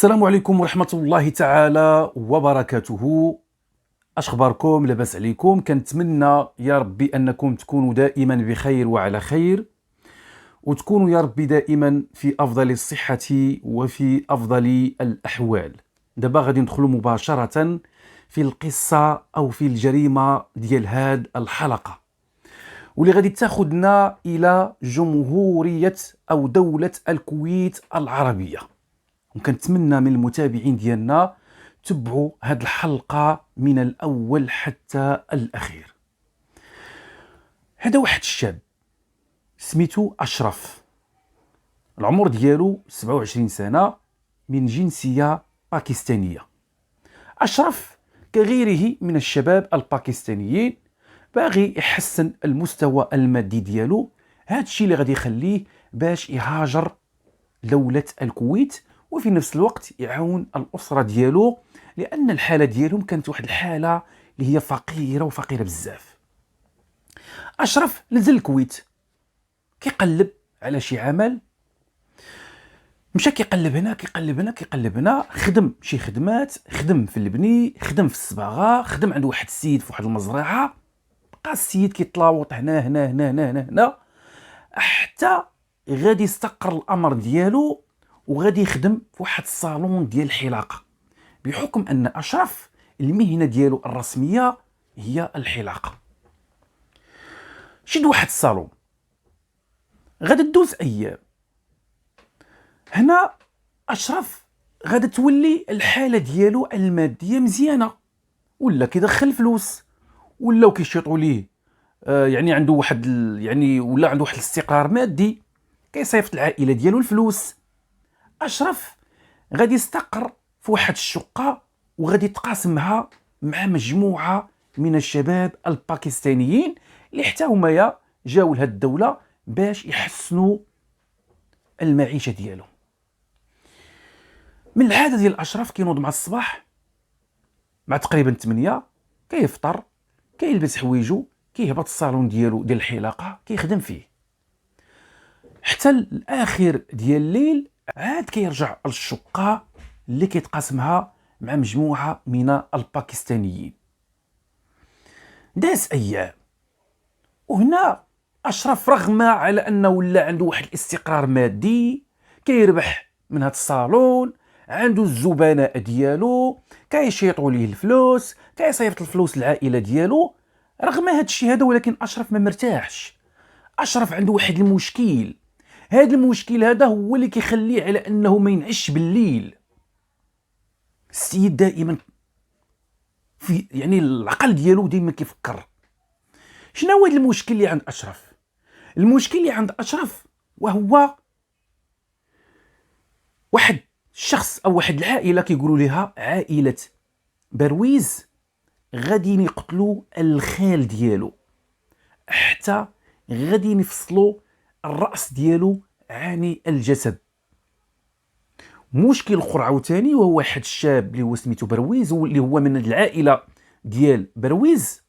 السلام عليكم ورحمة الله تعالى وبركاته. أخباركم؟ لاباس عليكم؟ كنتمنى يا ربي أنكم تكونوا دائما بخير وعلى خير، وتكونوا يا ربي دائما في أفضل الصحة وفي أفضل الأحوال. دابا غادي ندخلوا مباشرة في القصة أو في الجريمة ديال هاد الحلقة، واللي غادي تاخذنا إلى جمهورية أو دولة الكويت العربية. وكنتمنى من المتابعين ديالنا تبعوا هاد الحلقة من الأول حتى الأخير. هذا واحد الشاب سميتو أشرف، العمر ديالو 27 سنة، من جنسية باكستانية. أشرف كغيره من الشباب الباكستانيين باغي يحسن المستوى المادي ديالو، هاد الشيء اللي غادي يخليه باش يهاجر دولة الكويت، وفي نفس الوقت يعاون الأسرة ديالو، لأن الحالة ديالهم كانت واحد الحالة اللي هي فقيرة وفقيرة بزاف. أشرف نزل الكويت كيقلب على شي عمل، مشى كيقلب هنا كيقلب هنا كيقلب هنا، خدم شي خدمات، خدم في البني، خدم في الصباغة، خدم عند واحد السيد في واحد المزرعة، بقى السيد كيتلاوط هنا هنا هنا هنا هنا, هنا حتى غادي يستقر الأمر ديالو، وغادي يخدم في واحد الصالون ديال الحلاقة، بحكم أن أشرف المهنة ديالو الرسمية هي الحلاقة. شد واحد الصالون، غادي تدوز أيام، هنا أشرف غادي تولي الحالة ديالو المادية مزيانة، ولا كيدخل فلوس، ولاو كيشيطوا ليه، يعني عنده واحد يعني ولا عنده واحد الاستقرار مادي، كيصيفط العائلة ديالو الفلوس. أشرف غادي يستقر في واحد الشقة، وغادي يتقاسمها مع مجموعة من الشباب الباكستانيين اللي حتى هما جاو لهاد الدولة باش يحسنوا المعيشة ديالهم. من العادة ديال أشرف كينوض مع الصباح مع تقريبا 8، كيفطر، كيلبس حوايجو، كيهبط الصالون ديالو ديال الحلاقة كيخدم فيه حتى الآخر ديال الليل، عاد كيرجع للشقة اللي كيتقاسمها مع مجموعة من الباكستانيين. داز أيام، وهنا أشرف رغم على أنه ولا عنده واحد الاستقرار مادي، كيربح من هاد الصالون، عنده الزبناء ديالو، كيشيطوا ليه الفلوس، كيصيفط الفلوس للعائلة ديالو، رغم هاد الشيء هذا ولكن أشرف ما مرتاحش. أشرف عنده واحد المشكل، هذا المشكل هذا هو اللي كيخليه على أنه ما ينعش بالليل. السيد دائما في يعني العقل ديالو دائما كيفكر. شنو هو هذا المشكل اللي عند أشرف؟ المشكل اللي عند أشرف وهو واحد الشخص أو واحد العائلة كيقولوا لها عائلة برويز، غادي يقتلوا الخال ديالو، حتى غادي يفصلوا الرأس ديالو عن الجسد. مشكل اخر عاوتاني، وهو واحد الشاب اللي هو سميتو برويز، اللي هو من العائله ديال برويز،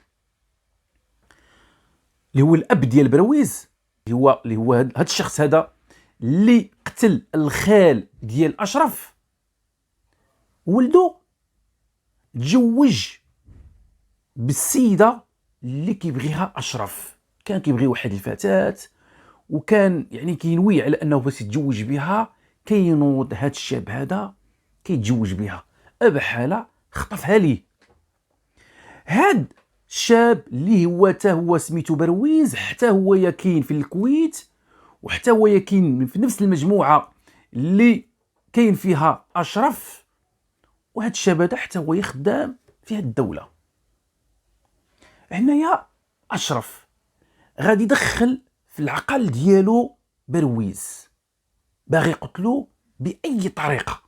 اللي هو الاب ديال برويز، اللي هو هذا الشخص هذا اللي قتل الخال ديال اشرف. ولدو تزوج بالسيده اللي كيبغيها اشرف، كان كيبغي واحد الفتاه، وكان يعني كينوي على انه باش يتزوج بها. كينوض هاد الشاب هذا كيتزوج بها، بحالة خطفها ليه. هاد الشاب اللي هو تا هو سميتو برويز، حتى هو يكين في الكويت، وحتى هو يكين في نفس المجموعة اللي كاين فيها أشرف، وهاد الشاب هذا حتى هو يخدم في هاد الدولة. هنايا أشرف غادي يدخل في العقل ديالو برويز، باغي يقتلو بأي طريقة،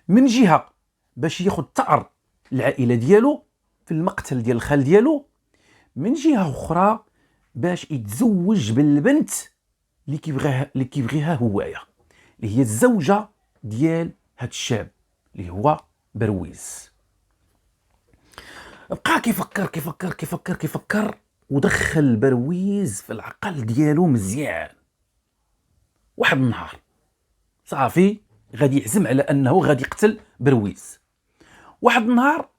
من جهة باش ياخد ثأر العائلة ديالو في المقتل ديال الخال ديالو، من جهة أخرى باش يتزوج بالبنت اللي كيبغيها هوايا، اللي هي الزوجة ديال هاد الشاب اللي هو برويز. بقى كيفكر كيفكر كيفكر كيفكر، ودخل برويز في العقل ديالو مزيان. واحد النهار صافي غادي يعزم على انه غادي يقتل برويز. واحد النهار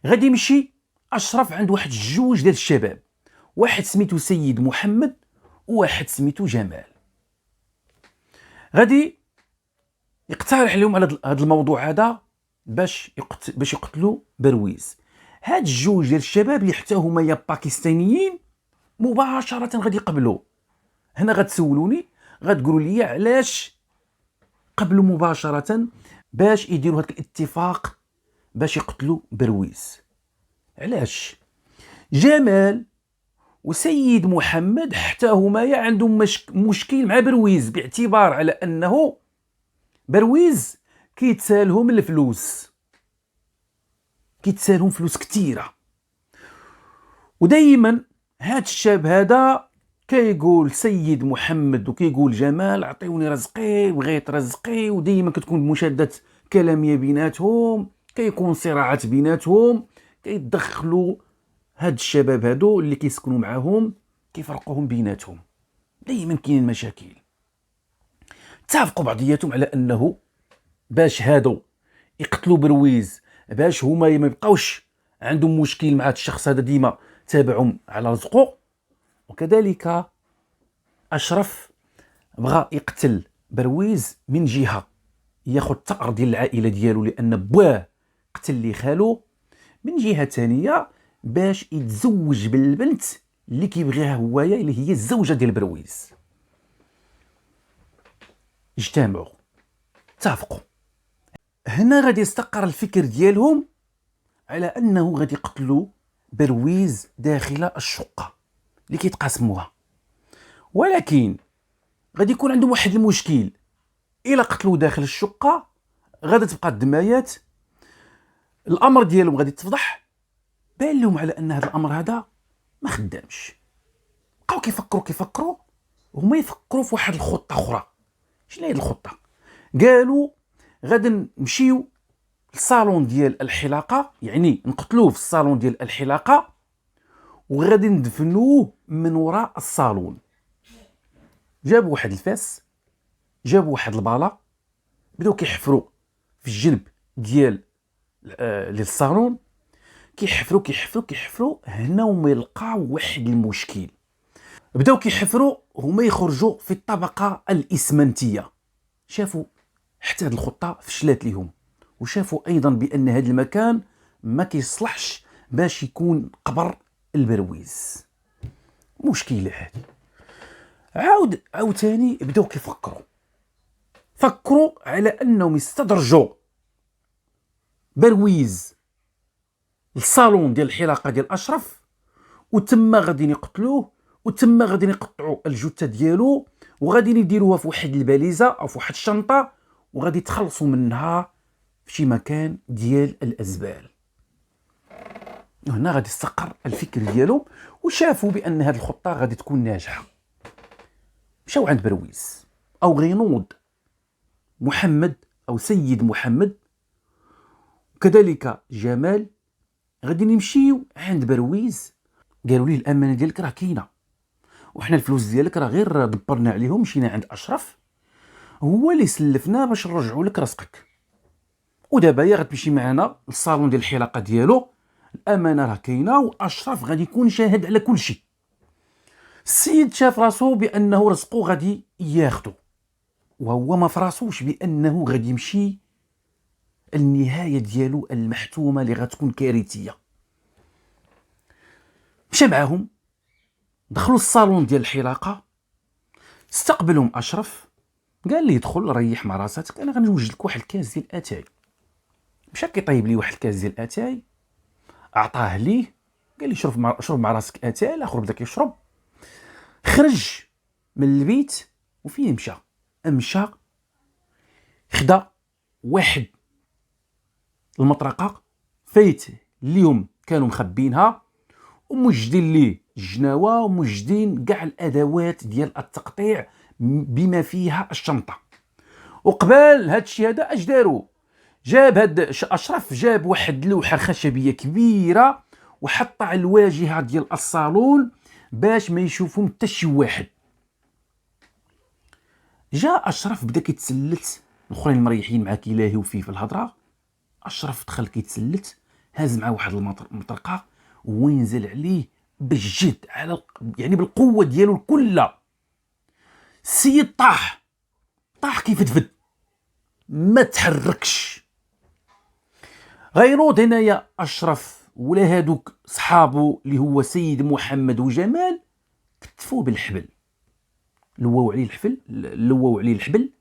غادي يمشي اشرف عند واحد الجوج ديال الشباب، واحد سميتو سيد محمد وواحد سميتو جمال. غادي يقترح عليهم على هذا الموضوع هذا باش يقتلوا برويز. هاد الجوج ديال الشباب اللي حتى هما يا باكستانيين مباشره غادي يقبلوا. هنا غتسولوني غتقولوا لي علاش قبلوا مباشره باش يديروا هذا الاتفاق باش يقتلوا برويز؟ علاش؟ جمال وسيد محمد حتى هما عندهم مشكل مع برويز، باعتبار على انه برويز كيتسالهم الفلوس، كيتسالهم فلوس كثيره. ودائما هاد الشاب هذا كيقول سيد محمد وكيقول جمال عطيوني رزقي بغيت رزقي، ودائما كتكون مشادات كلاميه بيناتهم، كيكون صراعات بيناتهم، كيدخلوا هاد الشباب هادو اللي كيسكنوا معاهم كيفرقوهم بيناتهم، دائما كاين مشاكل. اتفقوا بعضياتهم على انه باش هادو يقتلوا برويز، باش هما ما يبقاوش عندهم مشكل مع هاد الشخص هذا ديما تابعهم على رزقه. وكذلك اشرف بغى يقتل برويز من جهه ياخذ الثأر ديال العائله ديالو لان بواه قتل لي خالو، من جهه ثانيه باش يتزوج بالبنت اللي كيبغيها هوايا اللي هي الزوجه ديال برويز. اجتمعوا اتفقوا. هنا غادي يستقر الفكر ديالهم على انه غادي يقتلوا برويز داخل الشقه اللي كيتقاسموها، ولكن غادي يكون عندهم واحد المشكل. الا قتلوا داخل الشقه غادي تبقى الدمايات، الامر ديالهم غادي تفضح. بان لهم على ان هذا الامر هذا ما خدامش. بقاو كيفكروا هما يفكروا في واحد الخطه اخرى. شنو هي الخطه؟ قالوا غادي نمشيو للصالون ديال الحلاقه، يعني نقتلوه في الصالون ديال الحلاقه وغادي ندفنوه من وراء الصالون. جابوا واحد الفاس، جابوا واحد الباله، بداو كيحفروا في الجنب ديال للصالون، كيحفروا هنا وما يلقاو واحد المشكل. بداو كيحفروا هما يخرجوا في الطبقه الاسمنتيه. شافوا حتى هذه الخطه فشلات لهم، وشافوا ايضا بان هذا المكان ما كيصلحش باش يكون قبر البرويز. مشكله هذه. عاوتاني بداو فكروا على انهم يستدرجوا برويز للصالون ديال الحلاقه ديال اشرف، وتما غادي يقتلوه، وتما غادي يقطعوا الجثه ديالو وغادي يديروها في واحد الباليزه او في واحد الشنطه وغادي يتخلصوا منها في شي مكان ديال الازبال. هنا غادي يستقر الفكر ديالهم، وشافوا بان هذه الخطه غادي تكون ناجحه. مشاو عند برويز او غينوض محمد او سيد محمد وكذلك جمال، غادي نمشيو عند برويز. قالوا لي الامانه ديالك راه كاينه، وحنا الفلوس ديالك راه غير دبرنا عليهم، مشينا عند اشرف هو اللي سلفنا باش نرجعوا لك رزقك، ودابا يا غتمشي معنا للصالون ديال الحلاقه ديالو، الامانه راه كاينه واشرف غادي يكون شاهد على كل شيء. السيد شاف راسو بانه رزقه غادي ياخذو، وهو ما فراسوش بانه غادي يمشي النهايه ديالو المحتومه اللي غتكون كارثيه. مشى معاهم، دخلوا الصالون ديال الحلاقه، استقبلهم اشرف، قال لي دخل ريح مع راسك، انا غنوجد لك واحد الكاس ديال اتاي. مشى كيطيب لي واحد الكاس ديال اتاي، اعطاه ليه، قال لي شرب مع راسك اتاي. الاخر بدا كيشرب، خرج من البيت وفين مشى خدا واحد المطرقه فايت اليوم كانوا مخبينها وموجدين ليه الجناوه وموجدين كاع الادوات ديال التقطيع بما فيها الشنطه. وقبل هذا الشيء هذا اش داروا؟ جاب هاد اشرف جاب واحد اللوحه خشبيه كبيره وحطها على الواجهه ديال الصالون باش ما يشوفهم حتى شي واحد. جاء اشرف بدا كيتسلت الاخرين مريحين مع كيلاهيو فيه في الهضره. اشرف دخل كيتسلت، هاز معاه واحد المطرقه وينزل عليه بالجد على يعني بالقوه ديالو كلها. السيد طاح كيف تفد، ما تحركش. غينوض هنايا اشرف ولا هادوك صحابو اللي هو سيد محمد وجمال كتفوه بالحبل، لواو عليه الحبل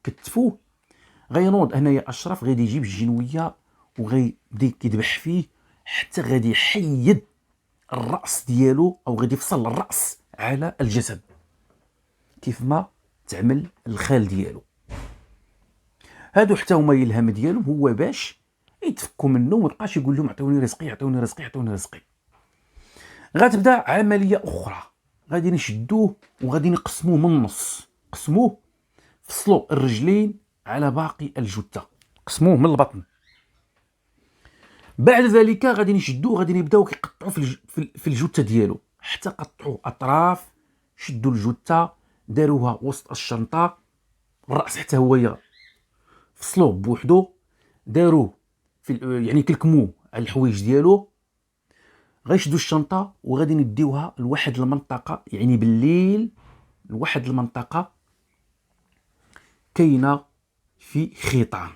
كتفوه. غينوض هنايا اشرف غادي يجيب الجنويه وغيبدا كيذبح فيه حتى غادي يحيد الراس ديالو، او غادي يفصل الراس على الجسد كيف ما تعمل الخال ديالو. هادو حتى هما الهام ديالهم هو باش يتفكوا منه وما يبقاش يقول لهم عطوني رزقي عطوني رزقي عطوني رزقي. غتبدا عمليه اخرى، غادي نشدوه وغادي نقسموه من النص، قسموه، فصلوا الرجلين على باقي الجثه، قسموه من البطن. بعد ذلك غادي نشدوه، غادي نبداو كيقطعوا في الجثه ديالو حتى قطعوا اطراف، شدوا الجثه داروها وسط الشنطه، الراس حتى هو فصلوه بوحدو، داروه يعني كلكموه على الحوايج ديالو. غيشدوا الشنطه وغادي نديوها لواحد المنطقه، يعني بالليل لواحد المنطقه كاينه في خيطان.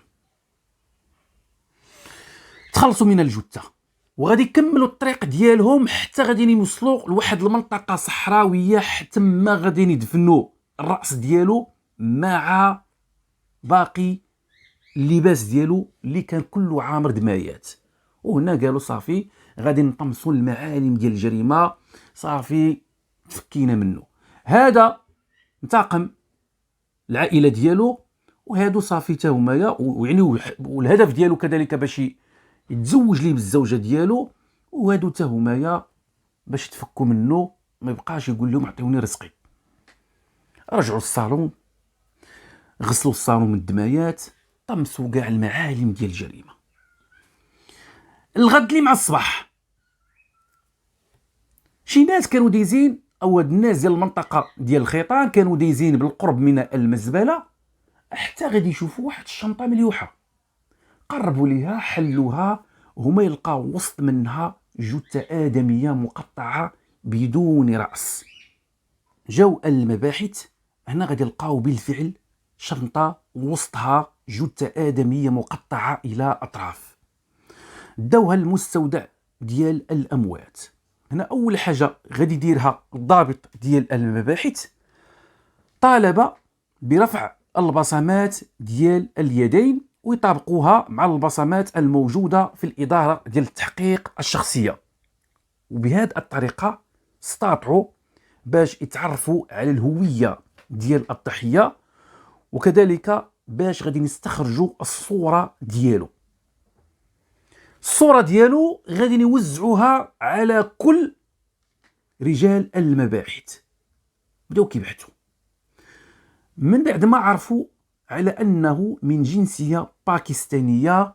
تخلصوا من الجثه وغادي يكملوا الطريق ديالهم حتى غادي يوصلوا لواحد المنطقه صحراويه، حتى ما غادي يدفنوا الراس ديالو مع باقي اللباس ديالو اللي كان كله عامر دمايات. وهنا قالوا صافي غادي نطمسوا المعالم ديال الجريمه، صافي تفكينا منه. هذا انتقم العائله ديالو، وهادو صافي حتى هما يعني والهدف ديالو كذلك باش يتزوج ليه بالزوجه ديالو، وهادو حتى هما باش يتفكوا منه ما يبقاش يقول لهم عطيوني رزقي. رجعوا للصالون، غسلوا الصالون من الدمايات، طمسوا كاع المعالم ديال الجريمه. الغد اللي مع الصباح شي ناس كانوا دايزين، او هاد الناس ديال المنطقه ديال الخيطان كانوا دايزين بالقرب من المزبله حتى غادي يشوفوا واحد الشنطه مليوحه. قربوا ليها، حلوها، وهما يلقاو وسط منها جثه ادميه مقطعه بدون راس. جاو المباحث هنا غادي يلقاو بالفعل شنطه وسطها جثه ادميه مقطعه الى اطراف. داوها المستودع ديال الاموات. هنا اول حاجه غادي يديرها الضابط ديال المباحث، طالب برفع البصمات ديال اليدين ويطابقوها مع البصمات الموجوده في الاداره ديال التحقيق الشخصيه، وبهذه الطريقه استطاعوا باش يتعرفوا على الهويه ديال الضحيه، وكذلك باش غادي نستخرجوا الصوره ديالو. الصوره ديالو غادي نوزعوها على كل رجال المباحث. بداو كيبحثوا من بعد ما عرفوا على انه من جنسيه باكستانيه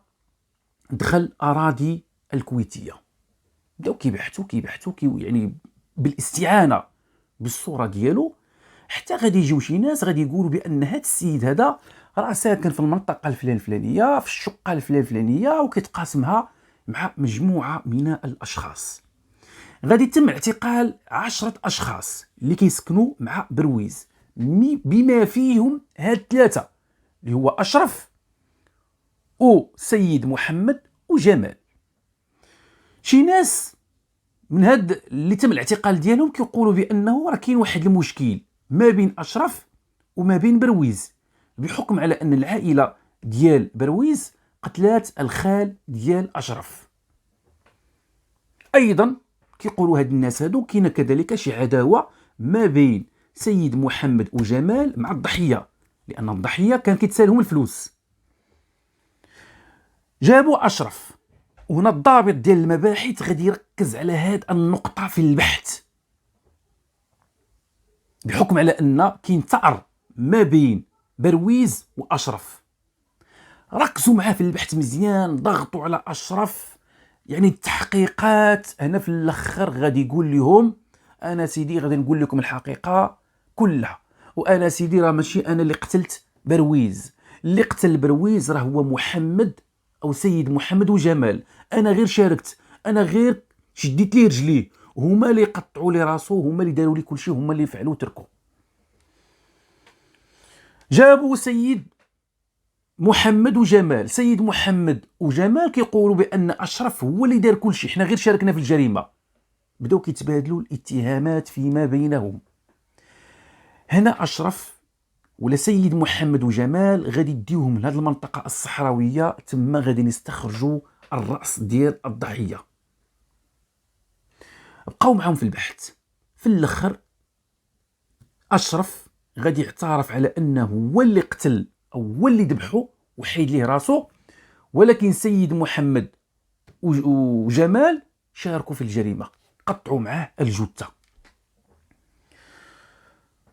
دخل اراضي الكويتيه. بداو كيبحثوا يعني بالاستعانه بالصوره ديالو، حتى غادي يجيو شي ناس غادي يقولوا بان هذا السيد هذا راه ساكن في المنطقه الفلانيه في الشقه الفلانيه وكيتقاسمها مع مجموعه من الاشخاص. غادي يتم اعتقال 10 اشخاص اللي كيسكنوا مع برويز، بما فيهم هاد 3 اللي هو اشرف وسيد محمد وجمال. شي ناس من هاد اللي تم الاعتقال ديالهم كيقولوا بانه راه كاين واحد المشكل ما بين اشرف وما بين برويز، بحكم على ان العائله ديال برويز قتلات الخال ديال اشرف. ايضا كيقولوا هاد الناس هادو كاينه كذلك شي عداوه ما بين سيد محمد وجمال مع الضحيه، لان الضحيه كان كيتسالهم الفلوس. جابوا اشرف، وهنا الضابط ديال المباحث غادي يركز على هاد النقطه في البحث، بحكم على ان كاين ثأر ما بين برويز واشرف. ركزوا معاه في البحث مزيان، ضغطوا على اشرف، يعني التحقيقات هنا في الاخر غادي يقول لهم انا سيدي غادي نقول لكم الحقيقه كلها، وانا سيدي راه ماشي انا اللي قتلت برويز، اللي قتل برويز راه هو محمد او سيد محمد وجمال. انا غير شاركت، انا غير شديت ليه رجليه، هما اللي قطعوا لي راسو، هما اللي داروا لي كلشي، هما اللي فعلوا تركوا. جابوا سيد محمد وجمال. سيد محمد وجمال كيقولوا بان اشرف هو اللي دار كلشي، حنا غير شاركنا في الجريمه. بداو كيتبادلوا الاتهامات فيما بينهم. هنا اشرف ولا سيد محمد وجمال غادي يديوهم لهذه المنطقه الصحراويه، تما غادي يستخرجوا الراس ديال الضحيه. بقاو معاهم في البحث. في الاخر اشرف غادي يعترف على انه هو اللي قتل او هو اللي ذبحو وحيد ليه راسو، ولكن سيد محمد وجمال شاركوا في الجريمه، قطعوا معاه الجثه.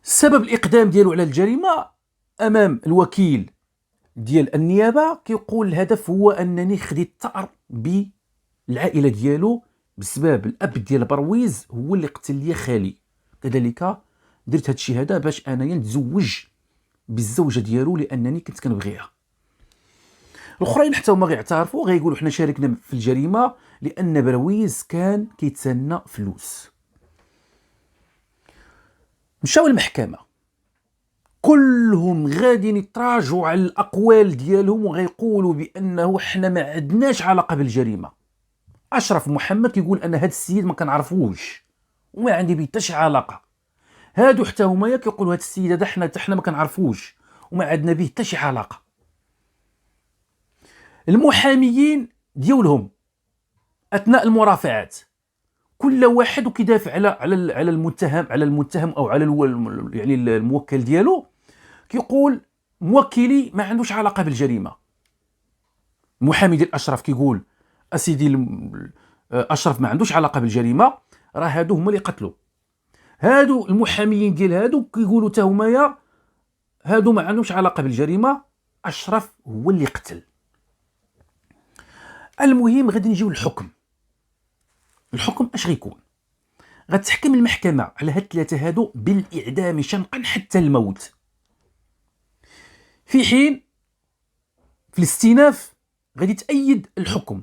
سبب الاقدام ديالو على الجريمه امام الوكيل ديال النيابه كيقول الهدف هو انني خديت الثأر بالعائله ديالو بسبب الاب ديال برويز هو اللي قتل لي خالي، كذلك درت هذا الشيء هذا باش انايا نتزوج بالزوجه ديالو لانني كنت كنبغيها. الاخرين حتى هما غيعترفوا، غيقولوا حنا شاركنا في الجريمه لان برويز كان كيتسنى فلوس. مشاو المحكمه، كلهم غادي يتراجعوا على الاقوال ديالهم وغيقولوا بانه حنا ما عندناش علاقه بالجريمه. اشرف محمد كيقول ان هذا السيد ما كنعرفوش وما عندي به حتى شي علاقه. هادو حتى هما كيقولوا هذا السيد هذا حنا ما كنعرفوش وما عندنا به حتى شي علاقه. المحاميين ديالهم اثناء المرافعات كل واحد وكيدافع على المتهم او على يعني الموكل ديالو، كيقول موكلي ما عندوش علاقه بالجريمه. المحامي ديال اشرف كيقول اسيدي اشرف ما عندوش علاقه بالجريمه، راه هادو هما اللي قتلوا. هادو المحاميين ديال هادو كيقولوا حتى هما هادو ما عندوش علاقه بالجريمه، اشرف هو اللي قتل. المهم غادي نجيو للحكم. الحكم اش غيكون؟ غتحكم المحكمه على هاد الثلاثه هادو بالاعدام شنقا حتى الموت، في حين في الاستئناف غادي تأيد الحكم،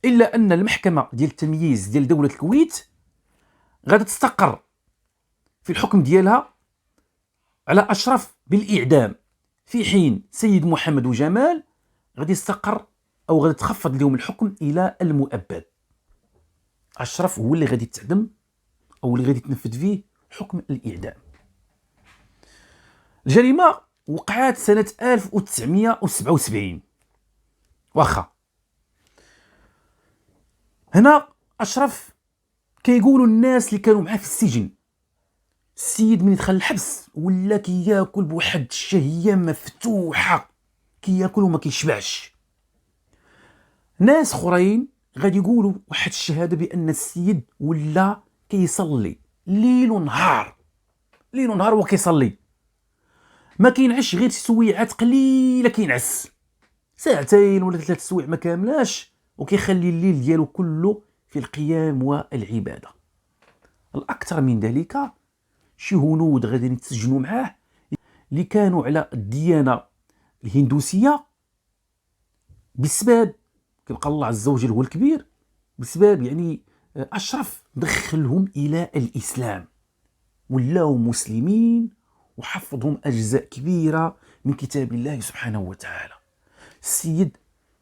الا ان المحكمه ديال التمييز ديال دوله الكويت غادي تستقر في الحكم ديالها على اشرف بالاعدام، في حين سيد محمد وجمال غادي يستقر او غادي تخفض لهم الحكم الى المؤبد. اشرف هو اللي غادي يتعدم او اللي غادي تنفذ فيه حكم الاعدام. الجريمه وقعت سنه 1977. واخا هنا اشرف كيقولوا الناس اللي كانوا معاه في السجن، السيد من دخل الحبس ولا كياكل بواحد الشهيه مفتوحه، كياكل وما كيشبعش. ناس اخرين غادي يقولوا واحد الشهاده بان السيد ولا كيصلي ليل ونهار، ليل ونهار وكيصلي، ما كينعش غير سويعات قليله، كينعس ساعتين ولا 3 سوايع ما كاملاش، وكيخلي الليل ديالو كله في القيام والعباده. الاكثر من ذلك شي هنود غادي يتسجنوا معاه اللي كانوا على الديانه الهندوسيه بسبب كيبقى الله عز وجل هو الكبير، بسبب يعني اشرف دخلهم الى الاسلام ولاو مسلمين وحفظهم اجزاء كبيره من كتاب الله سبحانه وتعالى. السيد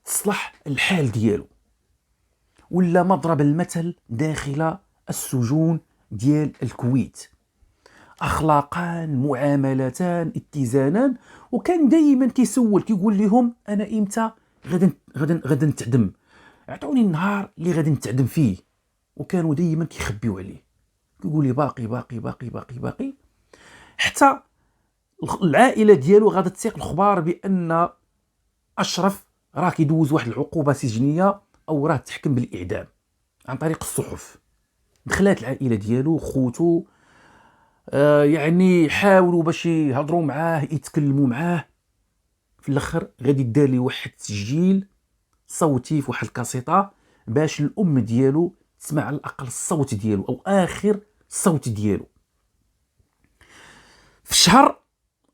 تصلح الحال ديالو ولا مضرب المثل داخل السجون ديال الكويت، اخلاقان معاملتان اتزانان. وكان دائما كيسول كيقول لهم انا امتى غدا نتعدم، اعطوني النهار اللي غادي نتعدم فيه. وكانوا دائما كيخبيو عليه، كيقول لي باقي باقي باقي باقي باقي، حتى العائله ديالو غادا تسيق الخبار بان اشرف راه كيدوز واحد العقوبه سجنيه او راه تحكم بالاعدام عن طريق الصحف. دخلات العائله ديالو خوتو يعني حاولوا باش يهضروا معاه يتكلموا معاه. في الاخر غادي دار لي واحد التسجيل صوتي في واحد الكاسيطه باش الام ديالو تسمع على الاقل الصوت ديالو او اخر الصوت ديالو. في شهر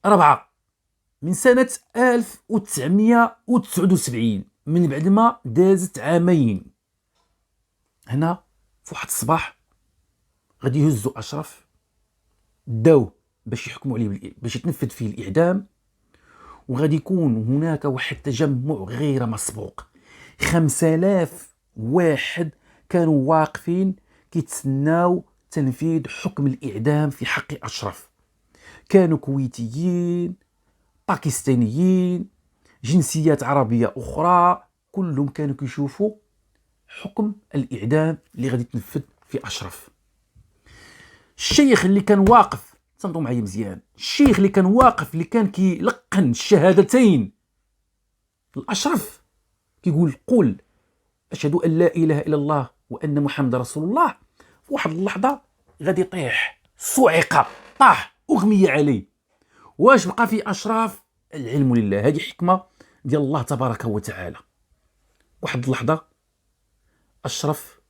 4 من سنة 1979، من بعد ما دازت عامين. هنا في واحد الصباح غادي يهزوا أشرف، داوه باش يحكموا عليه باش يتنفذ فيه الإعدام، وغادي يكون هناك واحد التجمع غير مسبوق. 5000 واحد كانوا واقفين كيتسناو تنفيذ حكم الإعدام في حق أشرف. كانوا كويتيين، باكستانيين، جنسيات عربية أخرى، كلهم كانوا كيشوفوا حكم الإعدام اللي غادي يتنفذ في أشرف. الشيخ اللي كان واقف، صمتوا معايا مزيان، الشيخ اللي كان واقف اللي كان كيلقن الشهادتين الأشرف كيقول قل أشهد أن لا إله إلا الله وأن محمد رسول الله، في واحد اللحظة غادي يطيح، صعق، طاح، أغمي عليه. واش بقى في أشرف؟ العلم لله، هذه حكمة ديال الله تبارك وتعالى. واحد اللحظة أشرف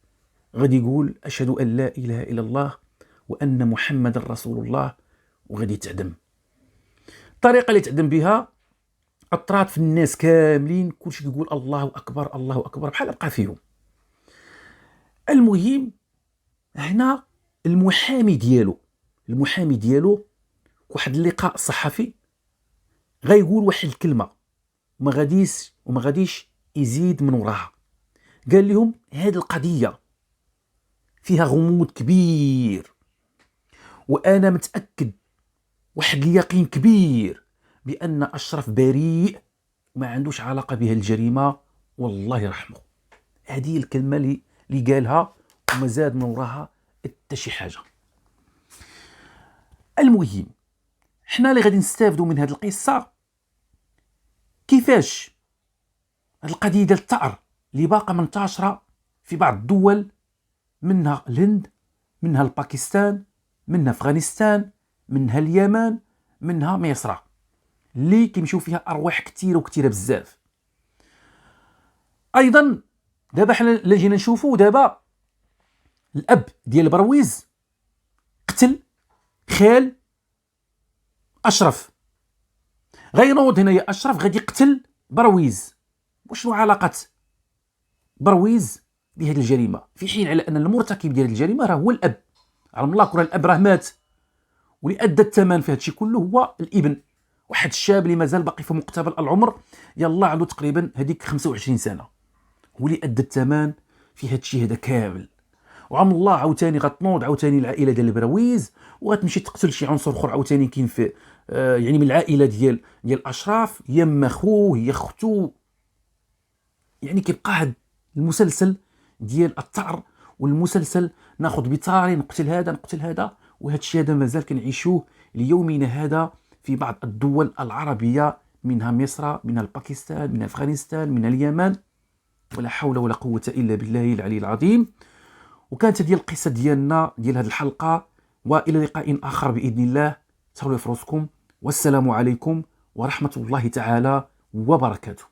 غادي يقول أشهد أن لا إله إلا الله وأن محمد رسول الله، وغادي يتعدم. الطريقة اللي تعدم بها أطرات في الناس كاملين، كلشي كيقول الله أكبر الله أكبر بحال بقى فيهم. المهم هنا المحامي ديالو واحد اللقاء صحفي غيقول واحد الكلمة وما غاديش يزيد من وراها. قال لهم هذه القضية فيها غموض كبير، وأنا متأكد واحد اليقين كبير بأن أشرف بريء وما عندوش علاقة بها الجريمة، والله يرحمه. هذه الكلمة اللي قالها وما زاد من وراها حتى شي حاجة. المهم حنا اللي غادي نستافدوا من هذه القصة كيفاش هذه القضية ديال الثأر اللي باقا منتشرة في بعض الدول، منها الهند، منها الباكستان، منها أفغانستان، منها اليمن، منها مصر، اللي كيمشيو فيها أرواح كثيرة بزاف. أيضا دابا حنا اللي جينا نشوفوا دابا الأب ديال برويز قتل خال أشرف. غينوض هنايا أشرف غادي يقتل برويز. وشنو علاقة برويز بهذه الجريمة، في حين على أن المرتكب ديال الجريمة راه هو الأب؟ على الله كره الأب راه مات، واللي أدى الثمن في هذا الشيء كله هو الابن، واحد الشاب اللي مازال باقي في مقتبل العمر، يلا عنده تقريبا هذيك 25 سنة، هو اللي أدى الثمن في هذا الشيء هذا كامل. وعم الله عاوتاني غتنوض عاوتاني العائله ديال برويز وغتمشي تقتل شي عنصر اخر عاوتاني كاين في يعني من العائله ديال اشراف، يا خوه يا اختو. يعني كيبقى هذا المسلسل ديال الثأر، والمسلسل ناخذ بطاري نقتل هذا، وهذا الشيء هذا مازال كنعيشوه ليومنا هذا في بعض الدول العربيه، منها مصر، منها الباكستان، منها أفغانستان، منها اليمن. ولا حول ولا قوه الا بالله العلي العظيم. وكانت هذه القصه ديالنا ديال هذه الحلقه، والى لقاء اخر باذن الله. تهلاو في راسكم، والسلام عليكم ورحمه الله تعالى وبركاته.